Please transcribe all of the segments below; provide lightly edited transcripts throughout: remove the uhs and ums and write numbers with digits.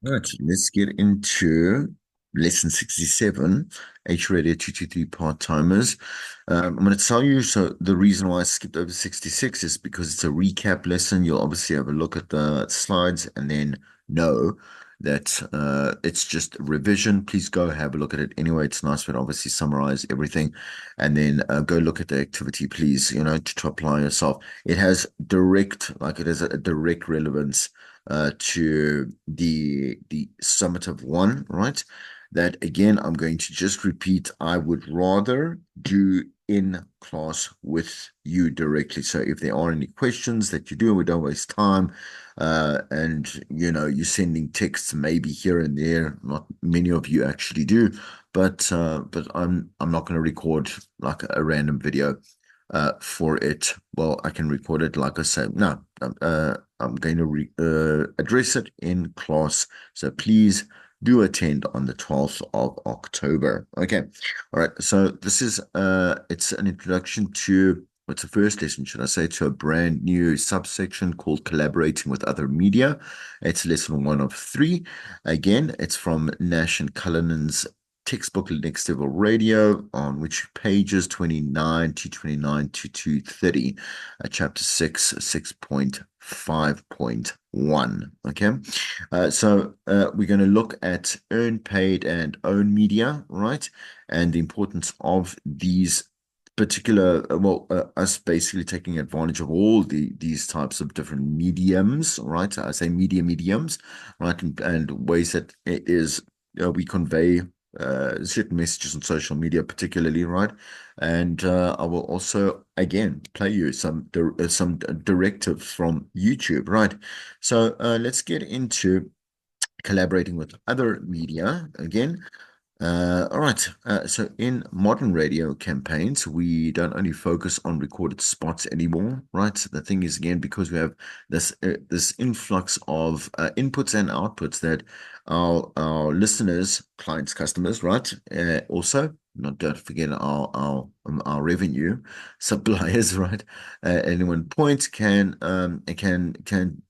Right, let's get into lesson 67, Hrad 223 part-timers. I'm going to tell you, so the reason why I skipped over 66 is because it's a recap lesson. You'll obviously have a look at the slides and then know that it's just revision. Please go have a look at it anyway. It's nice to obviously summarize everything and then go look at the activity, please, to apply yourself. It has it has a direct relevance to the summative one, right? That again, I'm going to just repeat. I would rather do in class with you directly. So if there are any questions that you do, we don't waste time. And you're sending texts maybe here and there. Not many of you actually do, but I'm not going to record like a random video for it. Well, I can record it, like I said. No, I'm going to address it in class. So please do attend on the 12th of October. Okay. All right. So this is it's an introduction to what's the first lesson, should I say, to a brand new subsection called collaborating with other media. It's lesson one of three. Again, it's from Nash and Cullinan's textbook Next Level Radio, on which pages 29 to 29 to 230, chapter 6, 6.5.1. Okay. So we're going to look at earned, paid, and own media, right? And the importance of these particular, us basically taking advantage of all these types of different mediums, right? I say mediums, right? And ways that it is we convey certain messages on social media, particularly, right? And I will also again play you some directives from YouTube, right? So let's get into collaborating with other media again. All right. So in modern radio campaigns, we don't only focus on recorded spots anymore, right? The thing is, again, because we have this influx of inputs and outputs that our listeners, clients, customers, right? Also, not don't forget our revenue suppliers, right? At any one point can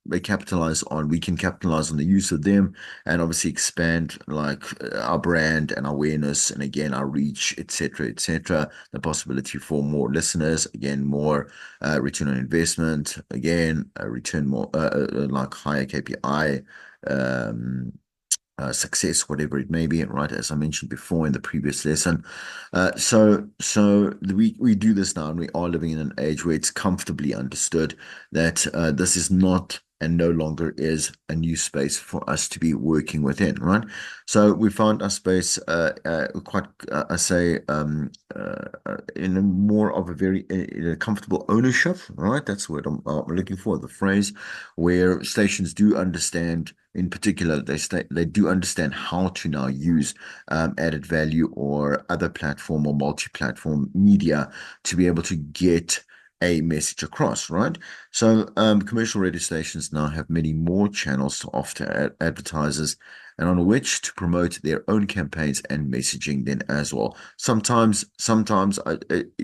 they capitalize on. We can capitalize on the use of them and obviously expand like our brand and awareness and again our reach, etc., etc. The possibility for more listeners, again more return on investment, again return more like higher KPI success, whatever it may be, right? As I mentioned before in the previous lesson. So we do this now, and we are living in an age where it's comfortably understood that this is not and no longer is a new space for us to be working within, right? So we found our space quite, I say, in a more of a very in a comfortable ownership, right? That's what I'm looking for, the phrase, where stations do understand in particular, they do understand how to now use added value or other platform or multi-platform media to be able to get a message across, right? So commercial radio stations now have many more channels to offer advertisers and on which to promote their own campaigns and messaging then as well. Sometimes,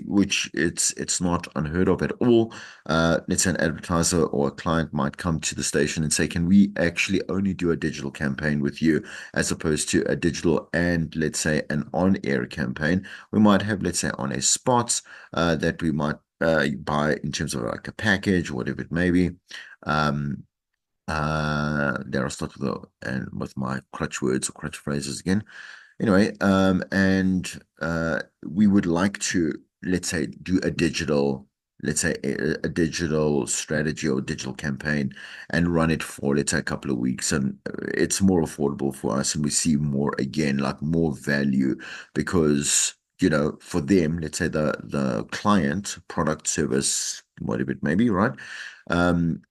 which it's not unheard of at all. Let's say an advertiser or a client might come to the station and say, "Can we actually only do a digital campaign with you, as opposed to a digital and let's say an on-air campaign?" We might have, let's say, on-air spots that we might buy in terms of like a package or whatever it may be. Um, there I start with and with my crutch words or crutch phrases again. Anyway, and we would like to, let's say, do a digital, let's say a digital strategy or digital campaign and run it for, let's say, a couple of weeks. And it's more affordable for us and we see more again, like more value because, for them, let's say the client, product, service, whatever it may be, right?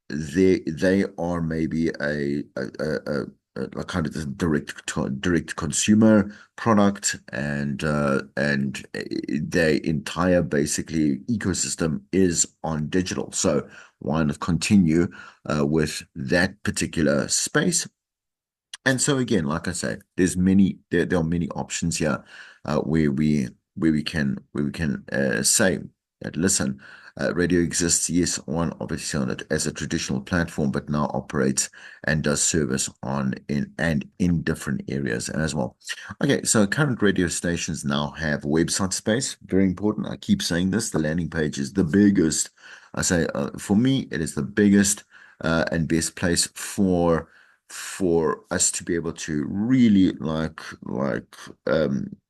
They are maybe a kind of the direct consumer product and their entire basically ecosystem is on digital. So why not continue with that particular space? And so again, like I say, there are many options here where we can say that listen, radio exists, yes, on obviously on it as a traditional platform, but now operates and does service on in different areas as well. Okay, so current radio stations now have website space. Very important. I keep saying this. The landing page is the biggest. I say for me, it is the biggest and best place for us to be able to really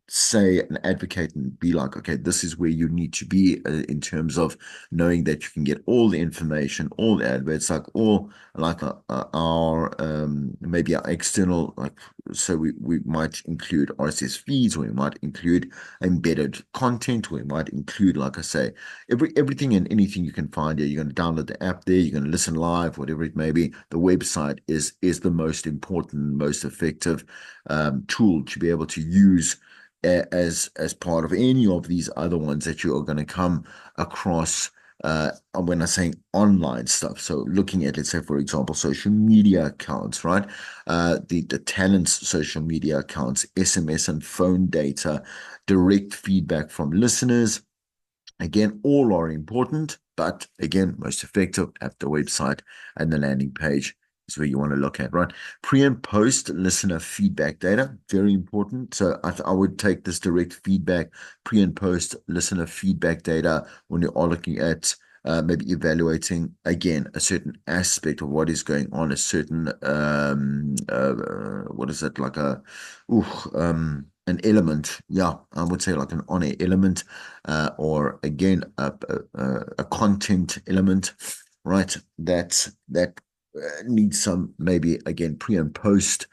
say and advocate and be like, okay, this is where you need to be in terms of knowing that you can get all the information, all the adverts, like all like our maybe our external like so we might include RSS feeds, or we might include embedded content, or we might include, like I say, everything and anything you can find here. You're going to download the app there, you're going to listen live, whatever it may be. The website is the most important, most effective tool to be able to use as part of any of these other ones that you are going to come across when I'm saying online stuff. So looking at, let's say, for example, social media accounts, right? The talent's social media accounts, SMS and phone data, direct feedback from listeners. Again, all are important, but again, most effective at the website and the landing page is where you want to look at, right? Pre and post listener feedback data, very important. So I would take this direct feedback, pre and post listener feedback data when you are looking at maybe evaluating again a certain aspect of what is going on, a certain what is it like ooh, an element, yeah, I would say like an on-air element, or again a content element, right? That needs some maybe again pre and post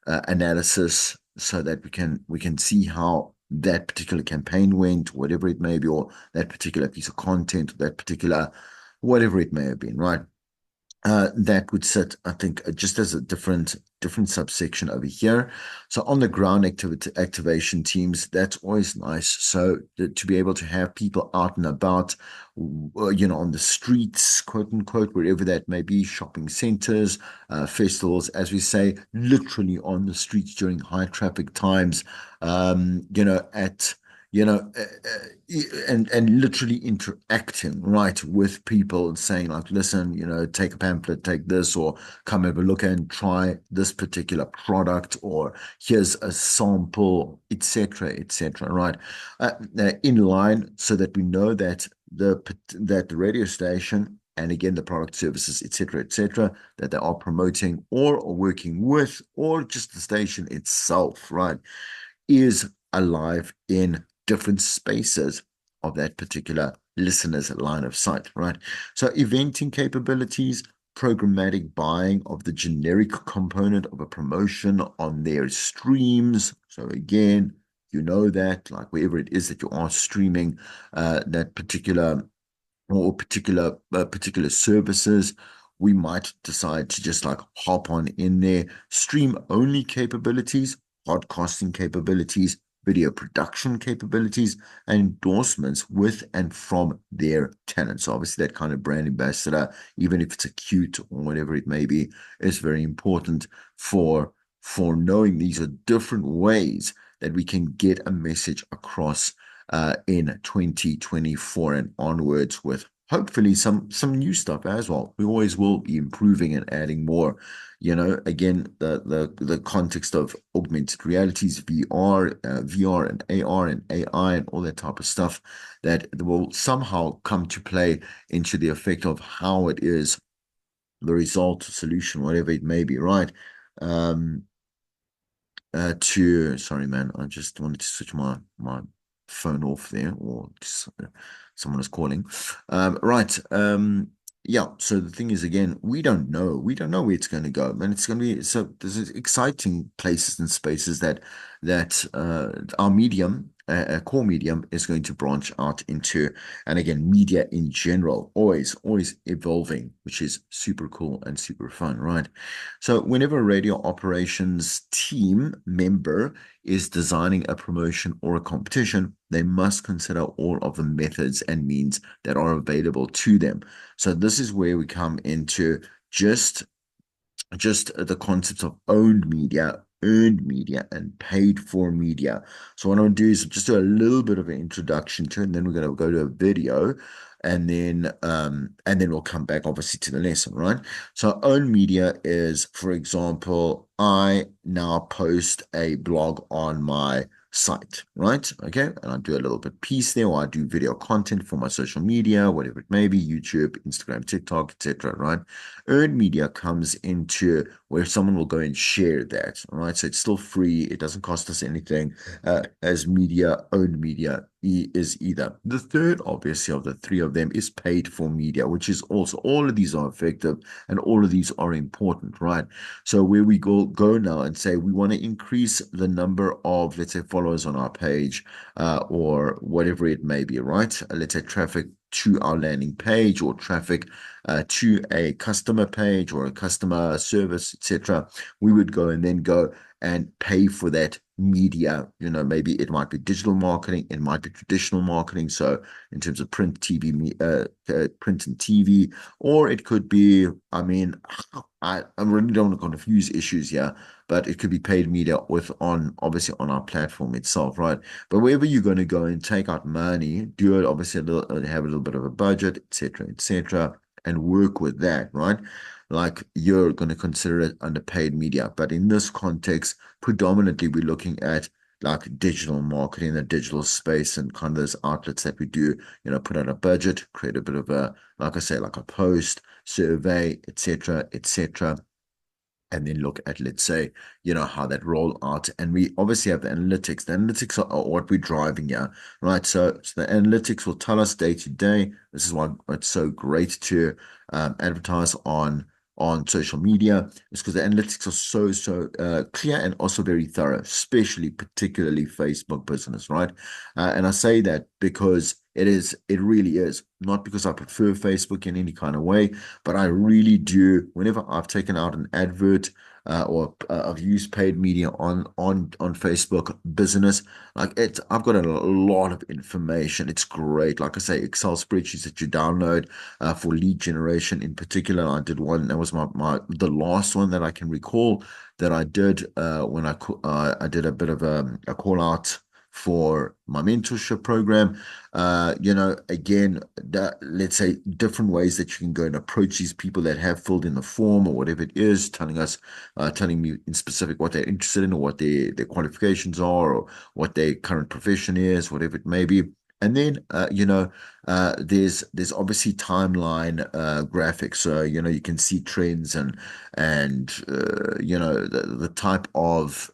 analysis so that we can see how that particular campaign went, whatever it may be, or that particular piece of content, that particular whatever it may have been, right? That would sit, I think, just as a different subsection over here. So on the ground activation teams, that's always nice. So to be able to have people out and about, on the streets, quote unquote, wherever that may be, shopping centers, festivals, as we say, literally on the streets during high traffic times, at and literally interacting right with people and saying like, listen, take a pamphlet, take this, or come have a look and try this particular product, or here's a sample, etc., right? In line so that we know that the radio station and again the product services, etc., that they are promoting or are working with, or just the station itself, right, is alive in different spaces of that particular listener's line of sight, right? So eventing capabilities, programmatic buying of the generic component of a promotion on their streams. So again, that like wherever it is that you are streaming that particular services, we might decide to just like hop on in there, stream only capabilities, podcasting capabilities, video production capabilities, and endorsements with and from their tenants. So obviously that kind of brand ambassador, even if it's a cute or whatever it may be, is very important for knowing these are different ways that we can get a message across in 2024 and onwards, with hopefully some new stuff as well. We always will be improving and adding more. Again, the context of augmented realities, VR and AR and AI and all that type of stuff that will somehow come to play into the effect of how it is the result, solution, whatever it may be, right? Sorry, man, I just wanted to switch my phone off there, or just, someone is calling. Right. Yeah. So the thing is, again, we don't know where it's going to go, and it's going to be so. There's exciting places and spaces that our medium. A core medium is going to branch out into, and again, media in general, always evolving, which is super cool and super fun, right? So whenever a radio operations team member is designing a promotion or a competition, they must consider all of the methods and means that are available to them. So this is where we come into just the concept of owned media earned media and paid for media. So what I'm going to do is just do a little bit of an introduction to it, and then we're going to go to a video, and then we'll come back obviously to the lesson, right? So owned media is, for example, I now post a blog on my site, right? Okay. And I do a little bit piece there, or I do video content for my social media, whatever it may be, YouTube, Instagram, TikTok, etc. Right? Earned media comes into where someone will go and share that. All right. So it's still free. It doesn't cost us anything. As media, owned media is either. The third, obviously, of the three of them is paid for media, which is also all of these are effective and all of these are important, right? So where we go now and say we want to increase the number of, let's say, followers on our page, or whatever it may be, right? Let's say traffic to our landing page, or traffic to a customer page or a customer service, etc. We would go and then go and pay for that media. Maybe it might be digital marketing, it might be traditional marketing. So in terms of print, print and TV, or it could be, I mean, I really don't want to confuse issues here, but it could be paid media obviously on our platform itself, right? But wherever you're going to go and take out money, do it obviously have a little bit of a budget, etc., and work with that, right? Like you're going to consider it under paid media. But in this context, predominantly we're looking at like digital marketing, the digital space, and kind of those outlets that we do, put out a budget, create a bit of a, like I say, like a post, survey, etc., and then look at, let's say, how that roll out. And we obviously have the analytics. The analytics are what we're driving here, right? So the analytics will tell us day to day. This is why it's so great to advertise on social media, is because the analytics are so clear and also very thorough, especially particularly Facebook business, right? And I say that because it really is, not because I prefer Facebook in any kind of way, but I really do. Whenever I've taken out an advert, or I've used paid media on Facebook business, like I've got a lot of information. It's great. Like I say, Excel spreadsheets that you download for lead generation in particular. I did one that was the last one that I can recall that I did when I did a bit of a call out for my mentorship program. Again, let's say different ways that you can go and approach these people that have filled in the form or whatever it is, telling me in specific what they're interested in, or what their qualifications are, or what their current profession is, whatever it may be. And then, there's obviously timeline graphics, so you can see trends and the type of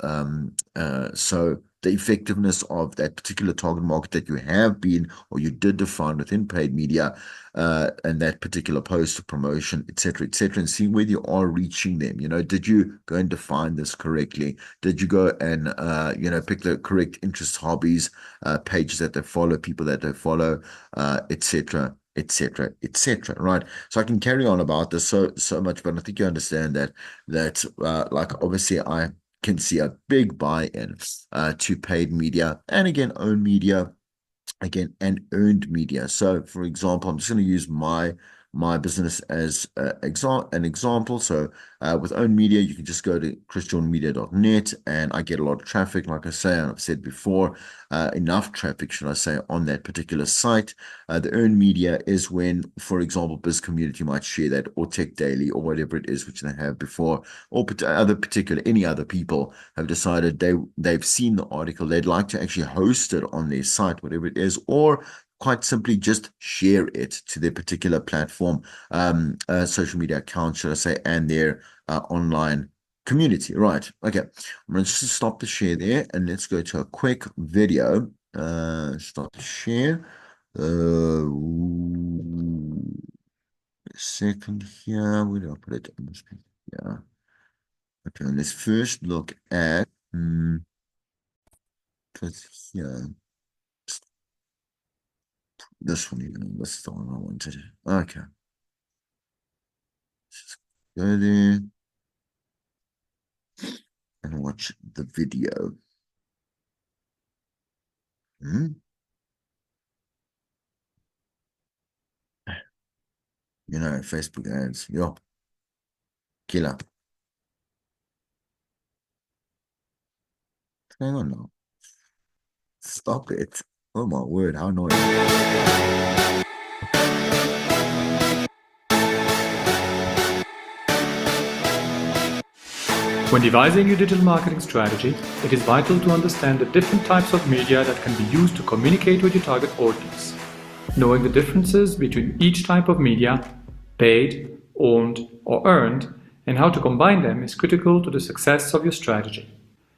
so the effectiveness of that particular target market that you have been or you did define within paid media, and that particular post or promotion, etc., and seeing whether you are reaching them. Did you go and define this correctly? Did you go and pick the correct interests, hobbies, pages that they follow, people that they follow, etc., right? So I can carry on about this so much, but I think you understand that like obviously I can see a big buy-in to paid media, and again owned media, again, and earned media. So for example, I'm just going to use my business as an example. So with owned media, you can just go to chrisjohnmedia.net, and I get a lot of traffic, like I say, and I've said before, enough traffic, should I say, on that particular site. The earned media is when, for example, Biz Community might share that, or Tech Daily, or whatever it is, which they have before, or any other people have decided they've seen the article, they'd like to actually host it on their site, whatever it is, or quite simply just share it to their particular platform, social media account, should I say, and their online community. Right. Okay. I'm going to just stop the share there, and let's go to a quick video. Stop the share. Uh, a second here. Where do I put it? Yeah. Okay. Let's first look at here. This one, this is the one I wanted. Okay. Just go there and watch the video. Hmm? Facebook ads. Yo, killer. going on now? Stop it. Oh my word, how annoying. When devising your digital marketing strategy, it is vital to understand the different types of media that can be used to communicate with your target audience. Knowing the differences between each type of media, paid, owned, or earned, and how to combine them is critical to the success of your strategy.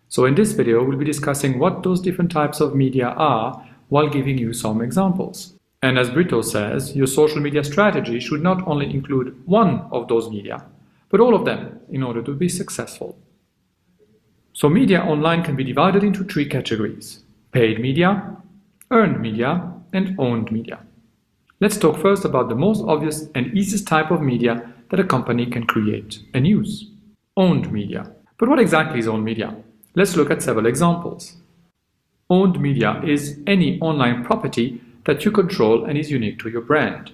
So in this video, we'll be discussing what those different types of media are while giving you some examples. And as Brito says, your social media strategy should not only include one of those media, but all of them in order to be successful. So media online can be divided into three categories: paid media, earned media, and owned media. Let's talk first about the most obvious and easiest type of media that a company can create and use: owned media. But what exactly is owned media? Let's look at several examples. Owned media is any online property that you control and is unique to your brand.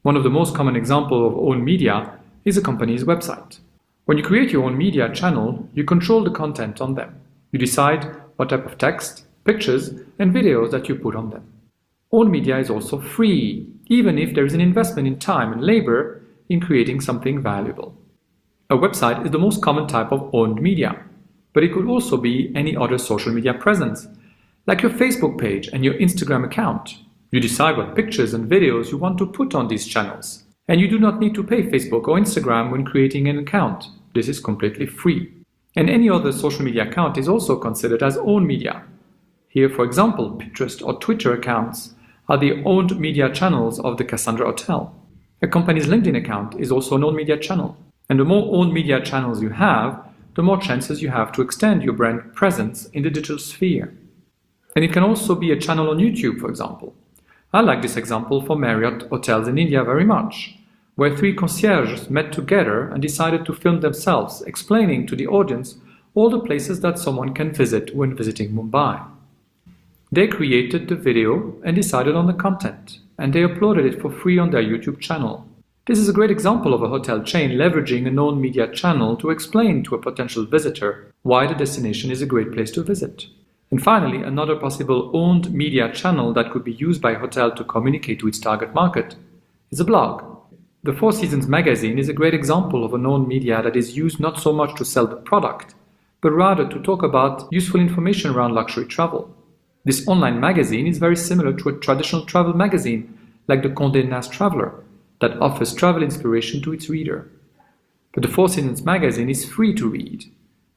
One of the most common examples of owned media is a company's website. When you create your own media channel, you control the content on them. You decide what type of text, pictures, and videos that you put on them. Owned media is also free, even if there is an investment in time and labor in creating something valuable. A website is the most common type of owned media, but it could also be any other social media presence, like your Facebook page and your Instagram account. You decide what pictures and videos you want to put on these channels. And you do not need to pay Facebook or Instagram when creating an account. This is completely free. And any other social media account is also considered as owned media. Here, for example, Pinterest or Twitter accounts are the owned media channels of the Cassandra Hotel. A company's LinkedIn account is also an owned media channel. And the more owned media channels you have, the more chances you have to extend your brand presence in the digital sphere. And it can also be a channel on YouTube, for example. I like this example for Marriott hotels in India very much, where three concierges met together and decided to film themselves explaining to the audience all the places that someone can visit when visiting Mumbai. They created the video and decided on the content, and they uploaded it for free on their YouTube channel. This is a great example of a hotel chain leveraging a known media channel to explain to a potential visitor why the destination is a great place to visit. And finally, another possible owned media channel that could be used by a hotel to communicate to its target market is a blog. The Four Seasons magazine is a great example of a known media that is used not so much to sell the product, but rather to talk about useful information around luxury travel. This online magazine is very similar to a traditional travel magazine like the Condé Nast Traveler that offers travel inspiration to its reader. But the Four Seasons magazine is free to read,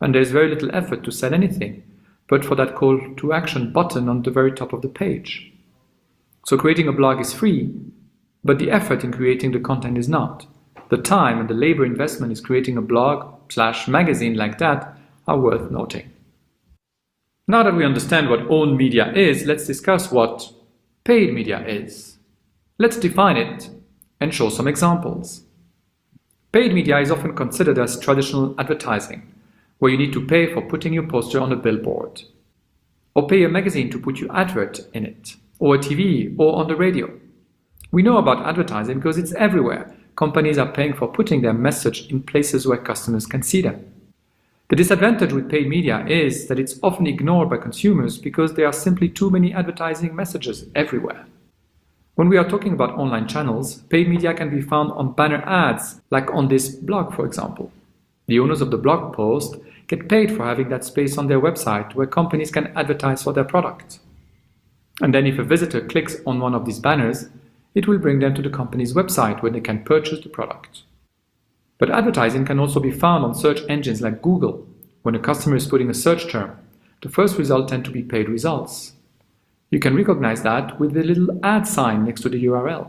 and there is very little effort to sell anything, but for that call to action button on the very top of the page. So creating a blog is free, but the effort in creating the content is not. The time and the labor investment in creating a blog/magazine like that are worth noting. Now that we understand what owned media is, let's discuss what paid media is. Let's define it and show some examples. Paid media is often considered as traditional advertising, where you need to pay for putting your poster on a billboard, or pay a magazine to put your advert in it, or a TV, or on the radio. We know about advertising because it's everywhere. Companies are paying for putting their message in places where customers can see them. The disadvantage with paid media is that it's often ignored by consumers because there are simply too many advertising messages everywhere. When we are talking about online channels, paid media can be found on banner ads, like on this blog, for example. The owners of the blog post get paid for having that space on their website where companies can advertise for their product. And then if a visitor clicks on one of these banners, it will bring them to the company's website where they can purchase the product. But advertising can also be found on search engines like Google. When a customer is putting a search term, the first results tend to be paid results. You can recognize that with the little ad sign next to the URL.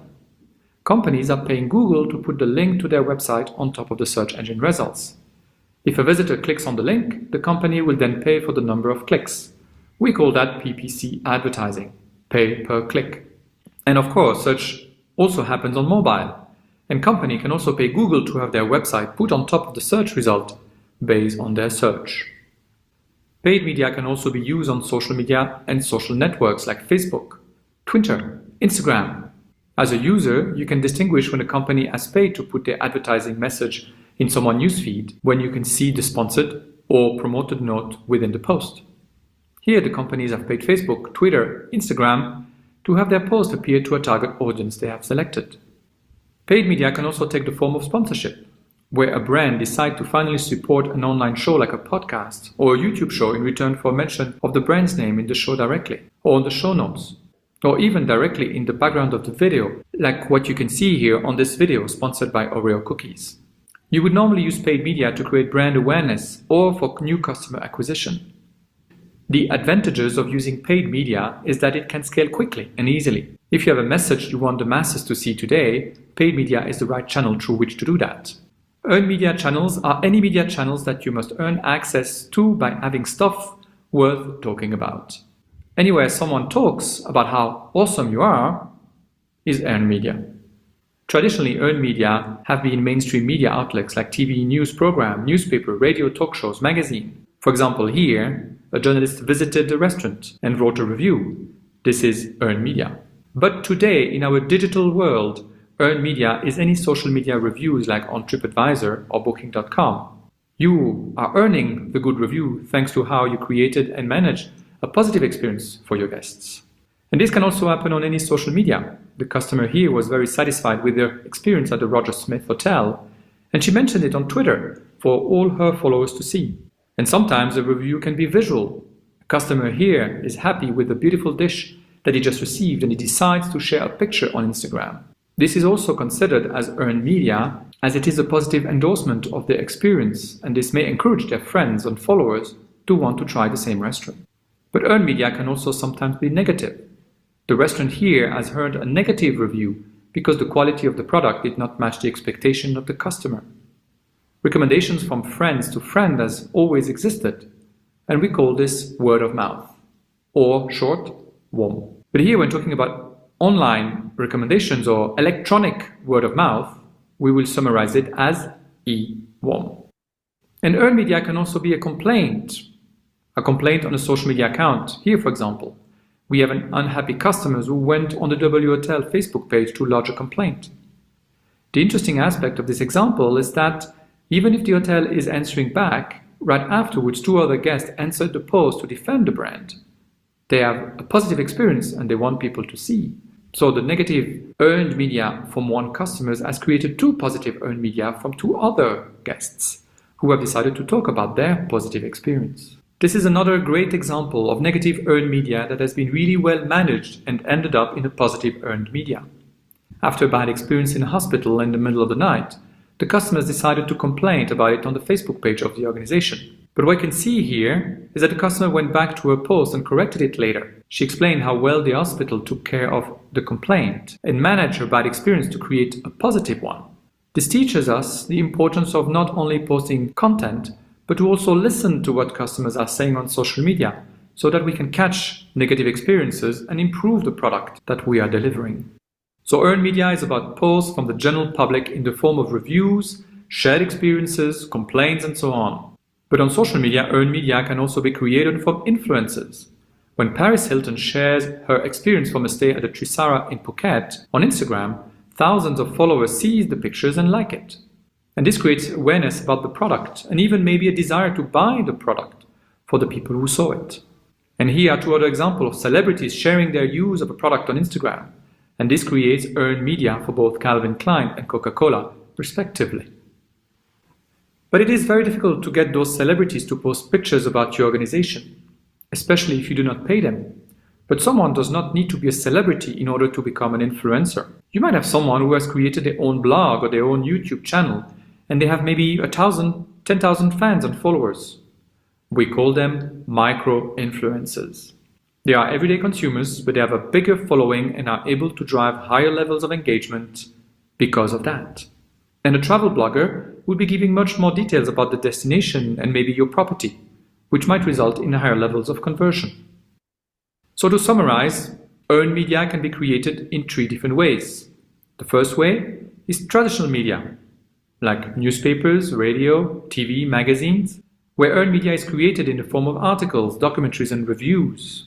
Companies are paying Google to put the link to their website on top of the search engine results. If a visitor clicks on the link, the company will then pay for the number of clicks. We call that PPC advertising, pay per click. And of course, search also happens on mobile, and company can also pay Google to have their website put on top of the search result based on their search. Paid media can also be used on social media and social networks like Facebook, Twitter, Instagram. As a user, you can distinguish when a company has paid to put their advertising message in someone's newsfeed when you can see the sponsored or promoted note within the post. Here, the companies have paid Facebook, Twitter, Instagram to have their posts appear to a target audience they have selected. Paid media can also take the form of sponsorship, where a brand decides to finally support an online show like a podcast or a YouTube show in return for mention of the brand's name in the show directly, or on the show notes, or even directly in the background of the video, like what you can see here on this video sponsored by Oreo cookies. You would normally use paid media to create brand awareness or for new customer acquisition. The advantages of using paid media is that it can scale quickly and easily. If you have a message you want the masses to see today, paid media is the right channel through which to do that. Earned media channels are any media channels that you must earn access to by having stuff worth talking about. Anywhere someone talks about how awesome you are is earned media. Traditionally, earned media have been mainstream media outlets like TV news program, newspaper, radio, talk shows, magazine. For example, here, a journalist visited a restaurant and wrote a review. This is earned media. But today, in our digital world, earned media is any social media reviews like on TripAdvisor or Booking.com. You are earning the good review thanks to how you created and managed a positive experience for your guests. And this can also happen on any social media. The customer here was very satisfied with their experience at the Roger Smith Hotel, and she mentioned it on Twitter for all her followers to see. And sometimes a review can be visual. A customer here is happy with the beautiful dish that he just received and he decides to share a picture on Instagram. This is also considered as earned media, as it is a positive endorsement of their experience, and this may encourage their friends and followers to want to try the same restaurant. But earned media can also sometimes be negative. The restaurant here has heard a negative review because the quality of the product did not match the expectation of the customer. Recommendations from friends to friend has always existed, and we call this word of mouth, or short, WOM. But here when talking about online recommendations or electronic word of mouth, we will summarize it as EWOM. And earned media can also be a complaint on a social media account. Here, for example, we have an unhappy customer who went on the W Hotel Facebook page to lodge a complaint. The interesting aspect of this example is that even if the hotel is answering back, right afterwards 2 other guests answered the post to defend the brand. They have a positive experience and they want people to see. So the negative earned media from one customer has created 2 positive earned media from 2 other guests who have decided to talk about their positive experience. This is another great example of negative earned media that has been really well managed and ended up in a positive earned media. After a bad experience in a hospital in the middle of the night, the customers decided to complain about it on the Facebook page of the organization. But what you can see here is that the customer went back to her post and corrected it later. She explained how well the hospital took care of the complaint and managed her bad experience to create a positive one. This teaches us the importance of not only posting content, but to also listen to what customers are saying on social media so that we can catch negative experiences and improve the product that we are delivering. So earned media is about posts from the general public in the form of reviews, shared experiences, complaints, and so on. But on social media, earned media can also be created from influencers. When Paris Hilton shares her experience from a stay at the Trisara in Phuket on Instagram, thousands of followers see the pictures and like it. And this creates awareness about the product and even maybe a desire to buy the product for the people who saw it. And here are 2 other examples of celebrities sharing their use of a product on Instagram. And this creates earned media for both Calvin Klein and Coca-Cola, respectively. But it is very difficult to get those celebrities to post pictures about your organization, especially if you do not pay them. But someone does not need to be a celebrity in order to become an influencer. You might have someone who has created their own blog or their own YouTube channel, and they have maybe 1,000, 10,000 fans and followers. We call them micro-influencers. They are everyday consumers, but they have a bigger following and are able to drive higher levels of engagement because of that. And a travel blogger will be giving much more details about the destination and maybe your property, which might result in higher levels of conversion. So to summarize, earned media can be created in 3 different ways. The first way is traditional media, like newspapers, radio, TV, magazines, where earned media is created in the form of articles, documentaries, and reviews.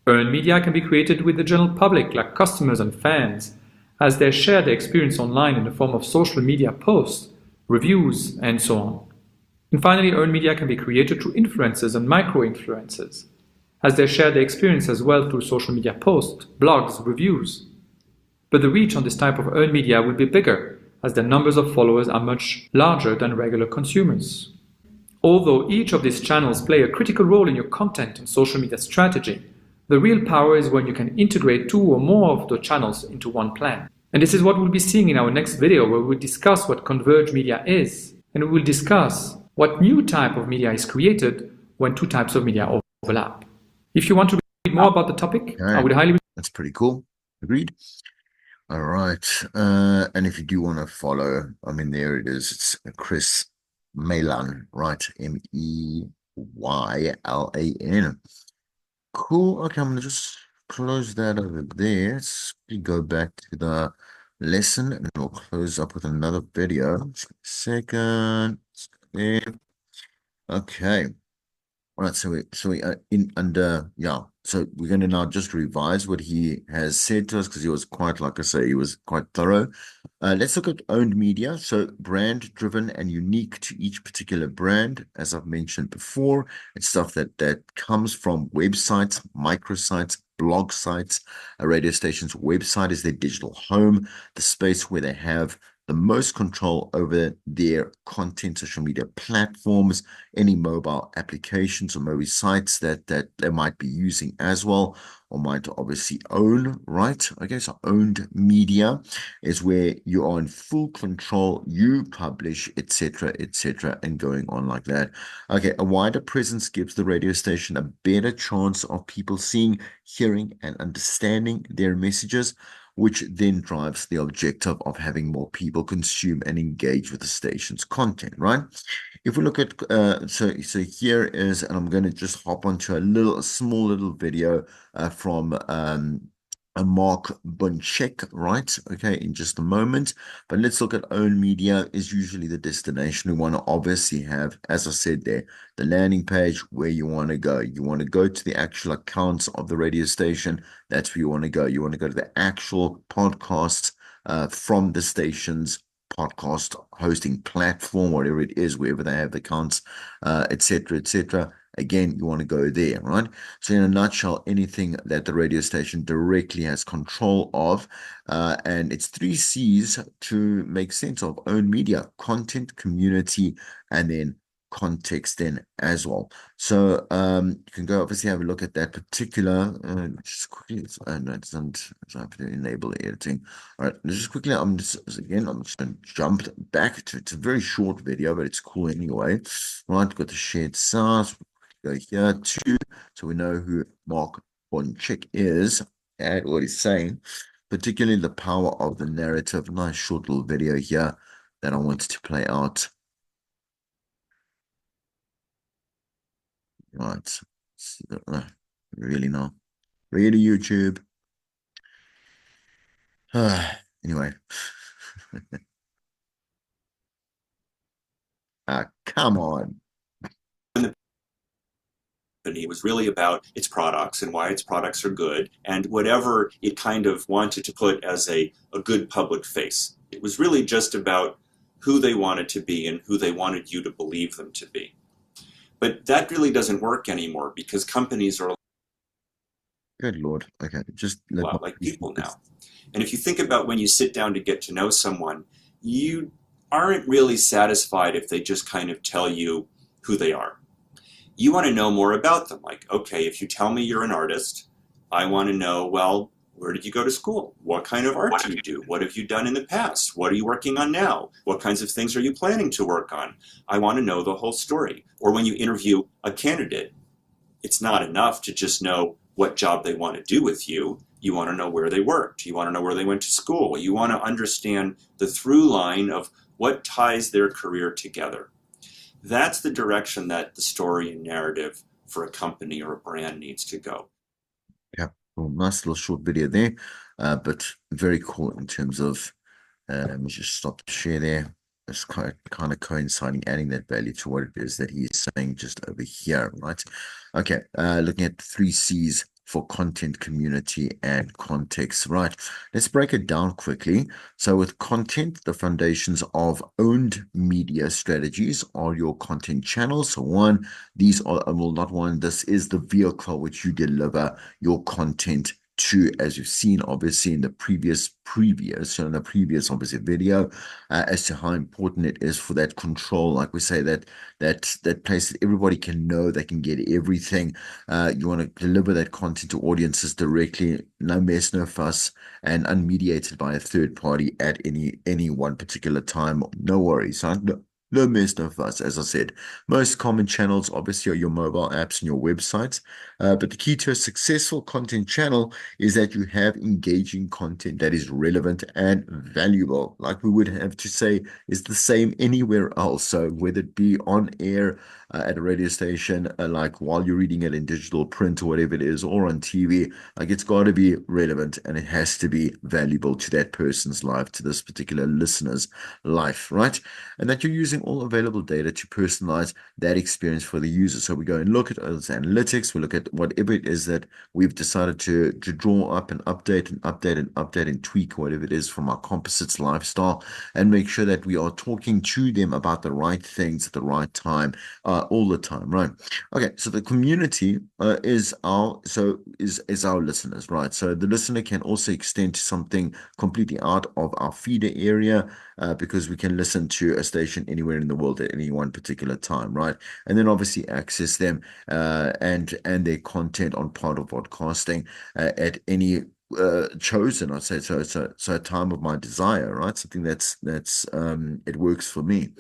Earned media can be created with the general public, like customers and fans, as they share their experience online in the form of social media posts, reviews, and so on. And finally, earned media can be created through influencers and micro-influencers, as they share their experience as well through social media posts, blogs, reviews. But the reach on this type of earned media will be bigger, as their numbers of followers are much larger than regular consumers. Although each of these channels play a critical role in your content and social media strategy, the real power is when you can integrate two or more of the channels into one plan. And this is what we'll be seeing in our next video, where we'll discuss what converged media is, and we will discuss what new type of media is created when two types of media overlap. If you want to read more about the topic, I would highly... That's pretty cool. Agreed. All right. And if you do want to follow, I mean, there it is. It's Chris Meylan, right? Meylan. Cool. Okay, I'm gonna just close that over there. Let's go back to the lesson and we'll close up with another video. Just a second. There. Okay. All right, so we are in under, yeah. So we're going to now just revise what he has said to us because he was quite, like I say, he was quite thorough. Let's look at owned media. So brand driven and unique to each particular brand. As I've mentioned before, it's stuff that comes from websites, microsites, blog sites. A radio station's website is their digital home, the space where they have the most control over their content, social media platforms, any mobile applications or mobile sites that they might be using as well, or might obviously own, right? Okay, so owned media is where you are in full control, you publish, etc., and going on like that. Okay, a wider presence gives the radio station a better chance of people seeing, hearing, and understanding their messages, which then drives the objective of having more people consume and engage with the station's content, right? If we look at, so here is, and I'm going to just hop onto a small little video from a Mark Bunchek, right? Okay, in just a moment. But let's look at own media is usually the destination. We want to obviously have, as I said there, the landing page where you want to go. You want to go to the actual accounts of the radio station. That's where you want to go. You want to go to the actual podcasts from the station's podcast hosting platform, whatever it is, wherever they have the accounts, etc., etc. Again, you want to go there, right? So in a nutshell, anything that the radio station directly has control of, and it's 3 C's to make sense of: own media, content, community, and then context then as well. So you can go obviously have a look at that particular, just quickly, no, it doesn't, I have to enable the editing. All right, just quickly, I'm just going to jump back to, it's a very short video, but it's cool anyway. Right, got the shared source. Go here too, so we know who Mark Bonchik is and what he's saying, particularly the power of the narrative. Nice short little video here that I wanted to play out. Right, really now, really YouTube. Anyway, come on. It was really about its products and why its products are good and whatever it kind of wanted to put as a good public face. It was really just about who they wanted to be and who they wanted you to believe them to be. But that really doesn't work anymore because companies are Good Lord. Okay, just a lot like people now. And if you think about when you sit down to get to know someone, you aren't really satisfied if they just kind of tell you who they are. You want to know more about them. Like, okay, if you tell me you're an artist, I want to know, well, where did you go to school? What kind of art do you do? What have you done in the past? What are you working on now? What kinds of things are you planning to work on? I want to know the whole story. Or when you interview a candidate, it's not enough to just know what job they want to do with you. You want to know where they worked. You want to know where they went to school. You want to understand the through line of what ties their career together. That's the direction that the story and narrative for a company or a brand needs to go. Yeah, well, nice little short video there, but very cool in terms of, let me just stop the share there. It's kind of coinciding, adding that value to what it is that he's saying just over here, right? Okay, looking at the 3 C's for content, community, and context. Right. Let's break it down quickly. So with content, the foundations of owned media strategies are your content channels. So one, these are, well, not one, this is the vehicle which you deliver your content to, as you've seen obviously in the so in the previous obviously video, as to how important it is for that control, like we say, that place that everybody can know, they can get everything. You want to deliver that content to audiences directly, no mess, no fuss, and unmediated by a third party at any one particular time. No worries, huh? No mess, no fuss. As I said, most common channels obviously are your mobile apps and your websites. But the key to a successful content channel is that you have engaging content that is relevant and valuable. Like we would have to say, is the same anywhere else. So whether it be on air, at a radio station, like while you're reading it in digital print or whatever it is, or on TV, like it's got to be relevant and it has to be valuable to that person's life, to this particular listener's life, right? And that you're using all available data to personalize that experience for the user. So we go and look at those analytics, we look at whatever it is that we've decided to draw up and update and update and update and tweak whatever it is from our composites lifestyle, and make sure that we are talking to them about the right things at the right time, all the time, right? Okay, so the community is our listeners, right? So the listener can also extend to something completely out of our feeder area, because we can listen to a station anywhere in the world at any one particular time, right? And then obviously access them, and their content on part of podcasting, at any chosen, I'd say, so a time of my desire, right? Something that's it works for me.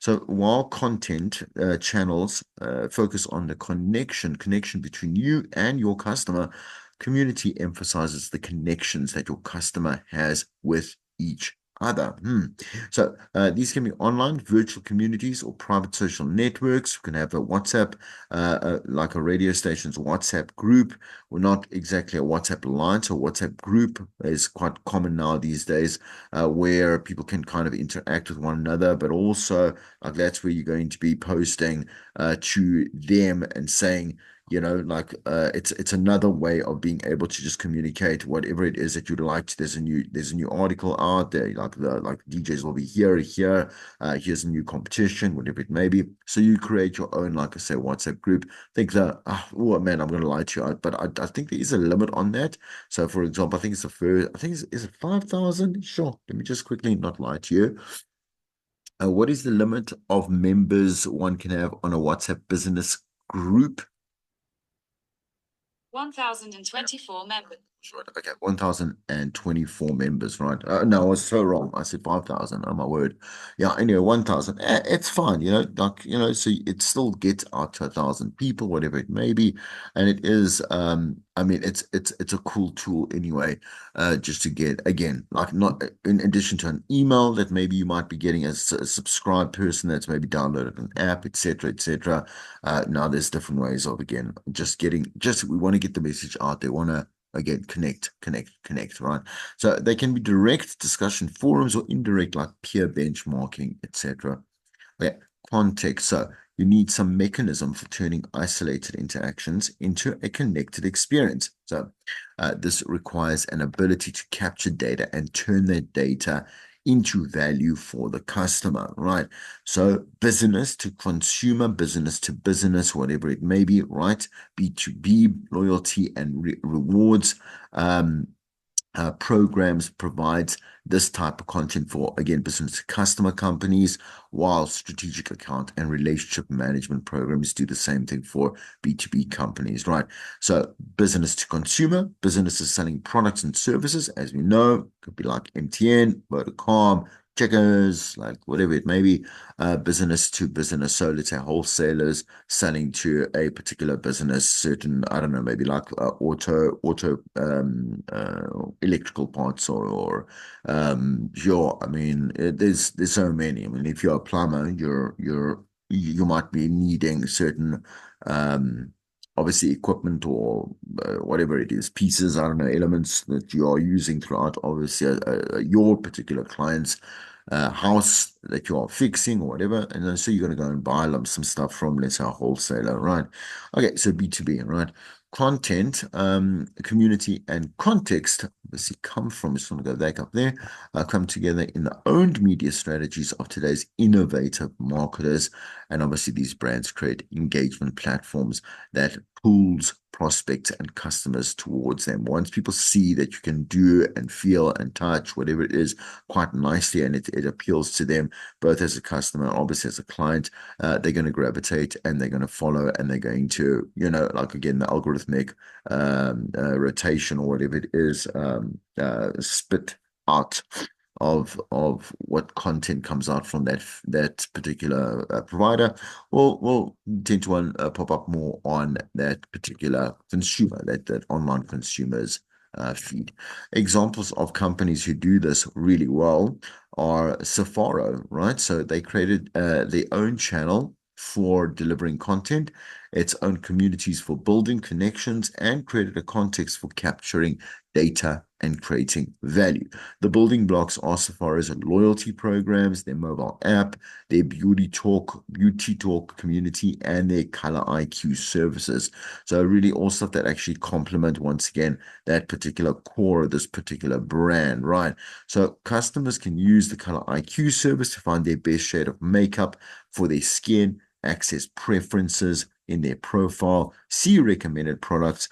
So while content channels focus on the connection between you and your customer, community emphasizes the connections that your customer has with each other. So these can be online, virtual communities, or private social networks. You can have a WhatsApp, like a radio station's WhatsApp group, or not exactly a WhatsApp line. So WhatsApp group is quite common now these days, where people can kind of interact with one another, but also like that's where you're going to be posting to them and saying, like it's another way of being able to just communicate whatever it is that you'd like to. There's a new article out there, like DJs will be here, here's a new competition, whatever it may be. So you create your own, like I say, WhatsApp group. Think that, oh man, I'm gonna lie to you, but I think there is a limit on that. So for example, I think it's the first, I think is it 5,000? Sure, let me just quickly not lie to you. What is the limit of members one can have on a WhatsApp business group? 1,024 members. Right. Okay, 1,024 members, right? No, I was so wrong. I said 5,000. Oh my word. Yeah, anyway, 1,000. It's fine, so it still gets out to 1,000 people, whatever it may be. And it is, I mean, it's a cool tool anyway, just to get, again, like not in addition to an email that maybe you might be getting as a subscribed person that's maybe downloaded an app, etc., etc. Now there's different ways of, again, we want to get the message out there, want to, again, connect, right? So they can be direct discussion forums or indirect, like peer benchmarking, etc. Okay, context. So you need some mechanism for turning isolated interactions into a connected experience. So this requires an ability to capture data and turn that data into value for the customer, right? So business to consumer, business to business, whatever it may be, right? B2B, loyalty and rewards programs provides this type of content for, again, business to customer companies, while strategic account and relationship management programs do the same thing for B2B companies, right? So business to consumer, businesses selling products and services, as we know, could be like MTN, Vodacom, Checkers, like whatever it may be. Business to business, so let's say wholesalers selling to a particular business, certain, I don't know, maybe like auto electrical parts, or sure, I mean, there's so many. I mean, if you're a plumber, you might be needing certain obviously equipment, or whatever it is, pieces, I don't know, elements that you are using throughout obviously your particular client's house that you are fixing or whatever. And then so you're going to go and buy some stuff from, let's say, a wholesaler, right? Okay, so B2B, right? content, community, and context obviously come from, just want to go back up there, come together in the owned media strategies of today's innovative marketers. And obviously these brands create engagement platforms that pulls prospects and customers towards them. Once people see that you can do and feel and touch whatever it is quite nicely, and it appeals to them, both as a customer, obviously as a client, they're going to gravitate and they're going to follow and they're going to, like again, the algorithmic rotation or whatever it is, spit out of what content comes out from that particular provider will tend to pop up more on that particular consumer, that online consumers feed. Examples of companies who do this really well are Safaro, right? So they created their own channel for delivering content, its own communities for building connections, and created a context for capturing data and creating value. The building blocks are Safaro's loyalty programs, their mobile app, their beauty talk community, and their Color IQ services. So really all stuff that actually complement, once again, that particular core of this particular brand, right? So customers can use the Color IQ service to find their best shade of makeup for their skin, access preferences in their profile, see recommended products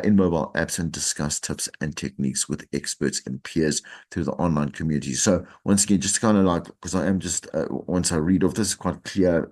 in mobile apps, and discuss tips and techniques with experts and peers through the online community. So once again, just kind of like, because I am just, once I read off this, quite clear,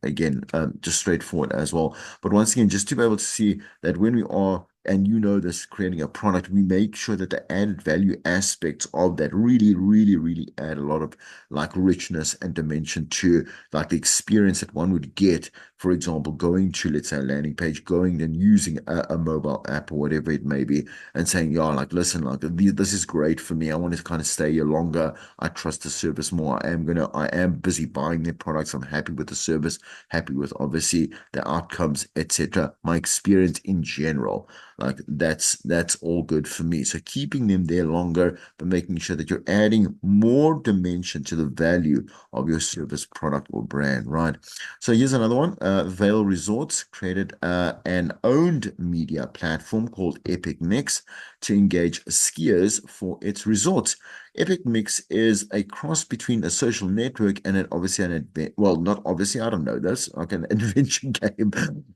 again, just straightforward as well. But once again, just to be able to see that when we are, and this, creating a product, we make sure that the added value aspects of that really, really, really add a lot of like richness and dimension to like the experience that one would get, for example, going to, let's say, a landing page, going and using a mobile app or whatever it may be, and saying, yeah, like, listen, like, this is great for me. I want to kind of stay here longer. I trust the service more. I am busy buying their products. I'm happy with the service, happy with obviously the outcomes, etc. My experience in general, like that's all good for me. So keeping them there longer, but making sure that you're adding more dimension to the value of your service, product, or brand, right? So here's another one. Vail Resorts created an owned media platform called Epic Mix to engage skiers for its resorts. Epic Mix is a cross between a social network and obviously an adventure. Well, not obviously, I don't know this, like an adventure game.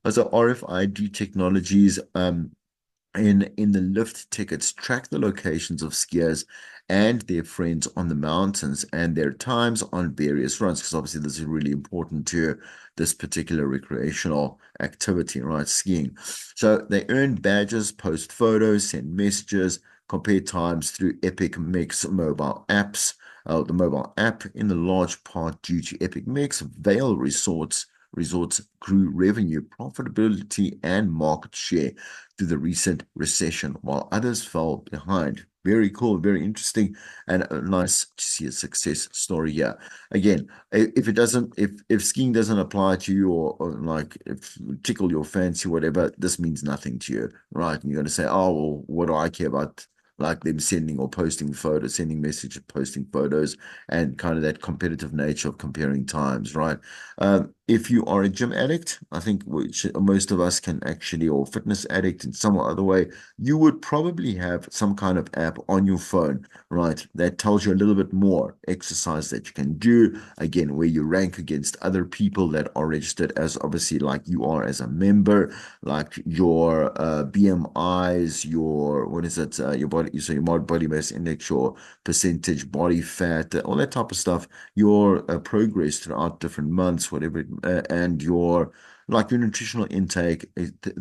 So RFID technologies, in the lift tickets, track the locations of skiers and their friends on the mountains and their times on various runs, because obviously this is really important to this particular recreational activity, right? Skiing. So they earn badges, post photos, send messages, compare times through Epic Mix mobile apps. The mobile app, in the large part due to Epic Mix, Vail Resorts grew revenue, profitability, and market share through the recent recession, while others fell behind. Very cool, very interesting, and nice to see a success story here. Again, if skiing doesn't apply to you, or like if tickle your fancy, whatever, this means nothing to you, right? And you're going to say, oh, well, what do I care about? Like them sending or posting photos, sending messages, posting photos, and kind of that competitive nature of comparing times, right? If you are a gym addict, I think which most of us can actually, or fitness addict in some other way, you would probably have some kind of app on your phone, right, that tells you a little bit more exercise that you can do, again, where you rank against other people that are registered as obviously like you are as a member, like your BMIs, your, what is it, your body, so your body mass index, your percentage body fat, all that type of stuff, your progress throughout different months, whatever, and your like your nutritional intake,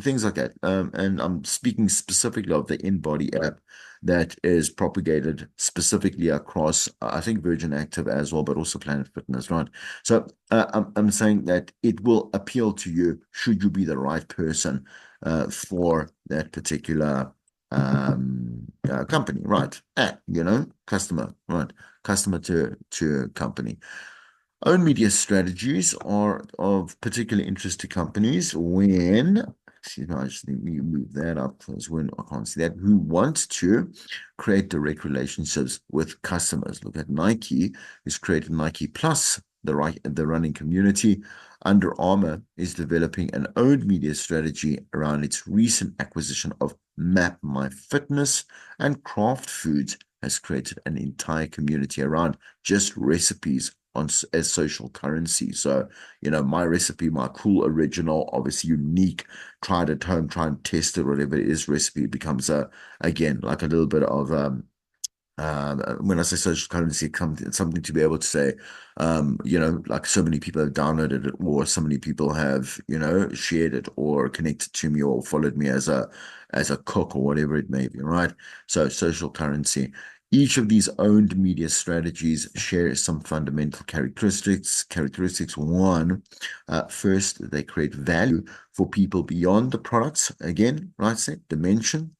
things like that. And I'm speaking specifically of the InBody app that is propagated specifically across, I think, Virgin Active as well, but also Planet Fitness, right? So I'm saying that it will appeal to you should you be the right person for that particular company, right? Customer, right? Customer to company. Own media strategies are of particular interest to companies when, excuse me, I just need to move that up because when I can't see that, who want to create direct relationships with customers. Look at Nike, who's created Nike Plus the running community. Under Armour is developing an owned media strategy around its recent acquisition of Map My Fitness, and Craft Foods has created an entire community around just recipes as social currency. So, my recipe, my cool, original, obviously unique, tried at home, try and test it, whatever it is, recipe becomes again, like a little bit of when I say social currency, it's something to be able to say, like so many people have downloaded it, or so many people have, shared it, or connected to me, or followed me as a cook, or whatever it may be, right? So social currency. Each of these owned media strategies share some fundamental characteristics. One, first, they create value for people beyond the products. Again, right? Say dimension,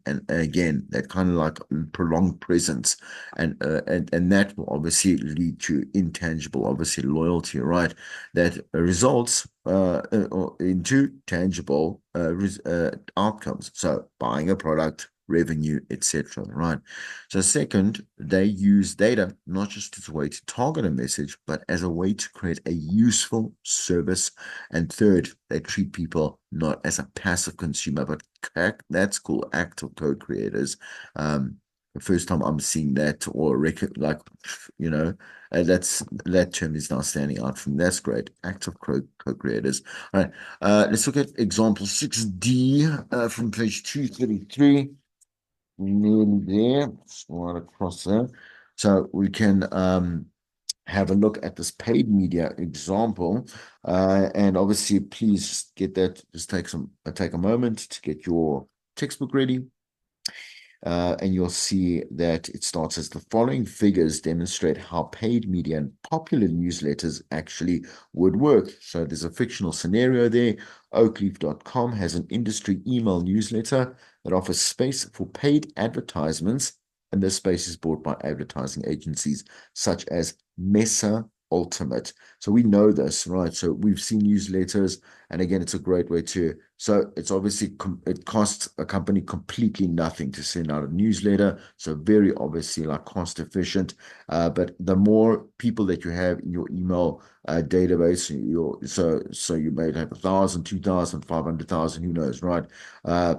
and again, that kind of like prolonged presence, and that will obviously lead to intangible, obviously, loyalty, right? That results into tangible outcomes. So buying a product, revenue, etc. Right. So second, they use data not just as a way to target a message, but as a way to create a useful service. And third, they treat people not as a passive consumer, but that's cool, active code creators. The first time I'm seeing that, or like, that term is now standing out from. That's great. Active code creators. All right. Let's look at example 6D from page 233. Nearly there. Just right across there. So we can have a look at this paid media example. And obviously, please just get that. Just take a moment to get your textbook ready. And you'll see that it starts as the following figures demonstrate how paid media and popular newsletters actually would work. So there's a fictional scenario there. Oakleaf.com has an industry email newsletter that offers space for paid advertisements, and this space is bought by advertising agencies such as Mesa Ultimate. So we know this, right? So we've seen newsletters, and again, it's a great way to. So it's obviously it costs a company completely nothing to send out a newsletter. So very obviously like cost efficient. But the more people that you have in your email database, so you may have 1,000, 2,000, 500,000, who knows, right?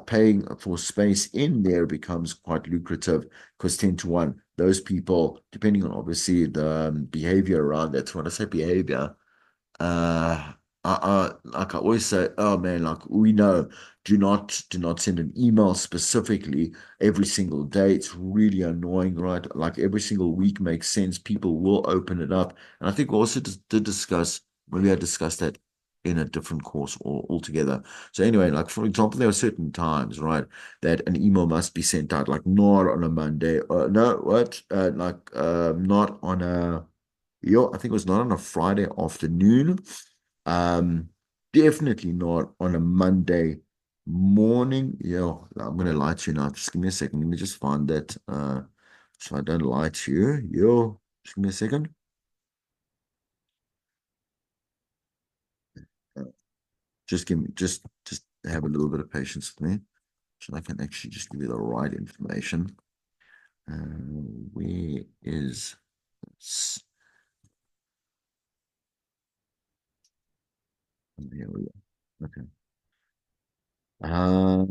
Paying for space in there becomes quite lucrative, because 10 to 1, those people, depending on obviously the behavior around that. When I say behavior, like I always say, oh man, like we know, do not send an email specifically every single day. It's really annoying, right? Like every single week makes sense. People will open it up, and I think we also did discuss, maybe I discussed that in a different course altogether. So anyway, like for example, there are certain times, right, that an email must be sent out, like not on a Monday, no, what, not on a, I think it was not on a Friday afternoon. Um, Definitely not on a Monday morning. I'm gonna lie to you now. Just give me a second. Let me just find that so I don't lie to you. Just give me a second. Uh, just have a little bit of patience with me, so I can actually just give you the right information. Where is this? Here we go. Okay. I'll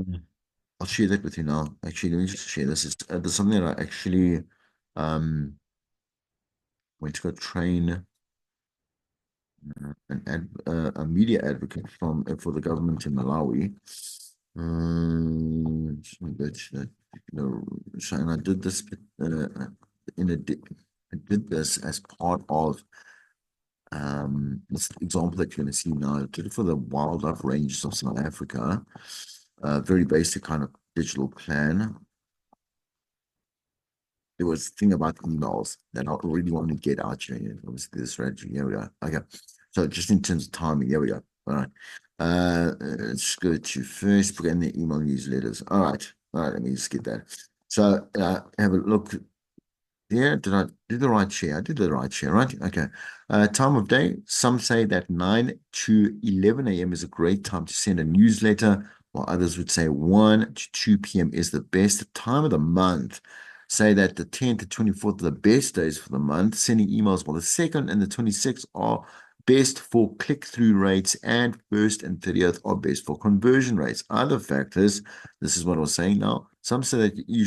share that with you now. Actually, let me just share this. There's something that I actually went to go train a media advocate for the government in Malawi. And I did this I did this as part of this example that you're going to see now. I did it for the wildlife ranges of South Africa. Very basic kind of digital plan. There was a thing about emails that I really want to get out here. Obviously, the strategy. Here we go. Okay. So just in terms of timing, here we go. All right. Let's go to Facebook and the email newsletters. All right. All right. Let me just get that. So have a look. Yeah, did I do the right share? I did the right share, right? Okay. Time of day. Some say that 9 to 11 a.m. is a great time to send a newsletter, while others would say 1 to 2 p.m. is the best time of the month. say that the 10th to 24th are the best days for the month, sending emails, while the 2nd and the 26th are best for click-through rates, and 1st and 30th are best for conversion rates. Other factors, this is what I was saying now. Some say that you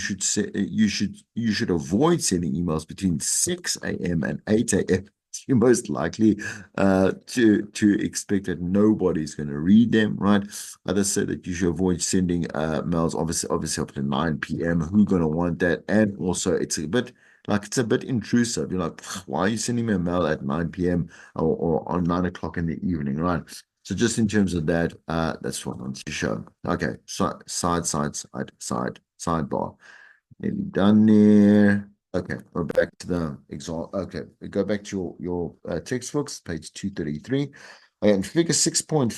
should avoid sending emails between 6 a.m. and 8 a.m. You're most likely to expect that nobody's going to read them, right? Others say that you should avoid sending mails, obviously up to 9 p.m. Who's going to want that? And also, it's a bit intrusive. You're like, why are you sending me a mail at 9 p.m. or on 9 o'clock in the evening, right? So just in terms of that, that's what I want to show. Okay, sidebar. Nearly done there. Okay, we're back to the example. Okay, we go back to your textbooks, page 233. And figure 6.5,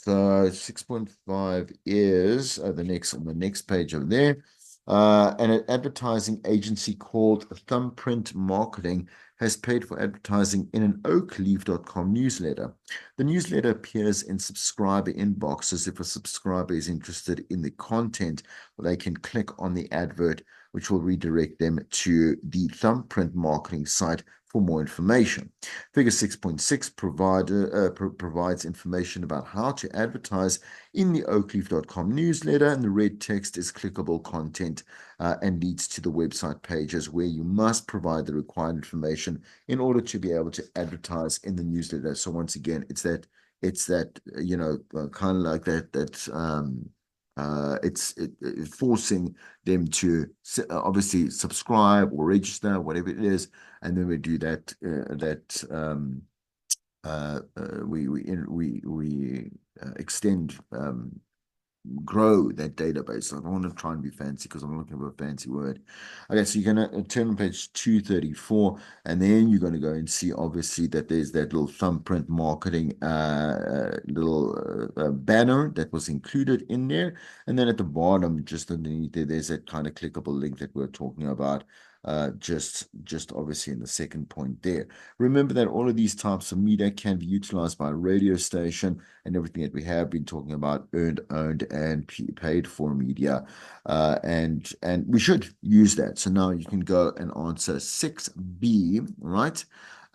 6.5 is on the next page over there. An advertising agency called Thumbprint Marketing has paid for advertising in an oakleaf.com newsletter. The newsletter appears in subscriber inboxes. If a subscriber is interested in the content, they can click on the advert, which will redirect them to the Thumbprint marketing site for more information. Figure 6.6 provides information about how to advertise in the oakleaf.com newsletter, and the red text is clickable content and leads to the website pages where you must provide the required information in order to be able to advertise in the newsletter. So once again, it's that kind of like it's forcing them to obviously subscribe or register, whatever it is, and then we do that. We extend grow that database. I don't want to try and be fancy because I'm looking for a fancy word. Okay, so you're going to turn on page 234, and then you're going to go and see, obviously, that there's that little Thumbprint marketing little banner that was included in there. And then at the bottom, just underneath there, there's that kind of clickable link that we're talking about. Just obviously in the second point there. Remember that all of these types of media can be utilized by a radio station, and everything that we have been talking about, earned, owned, and paid for media. And we should use that. So now you can go and answer 6B, right?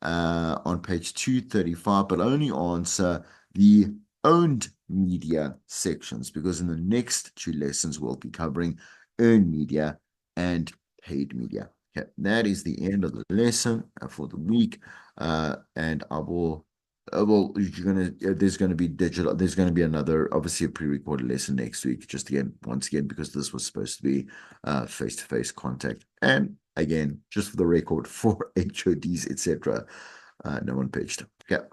On page 235, but only answer the owned media sections, because in the next two lessons, we'll be covering earned media and paid media. Okay, that is the end of the lesson for the week. And I will there's going to be another, obviously, a pre-recorded lesson next week, just once again, because this was supposed to be face-to-face contact. And again, just for the record, for HODs, etc., no one pitched. Okay.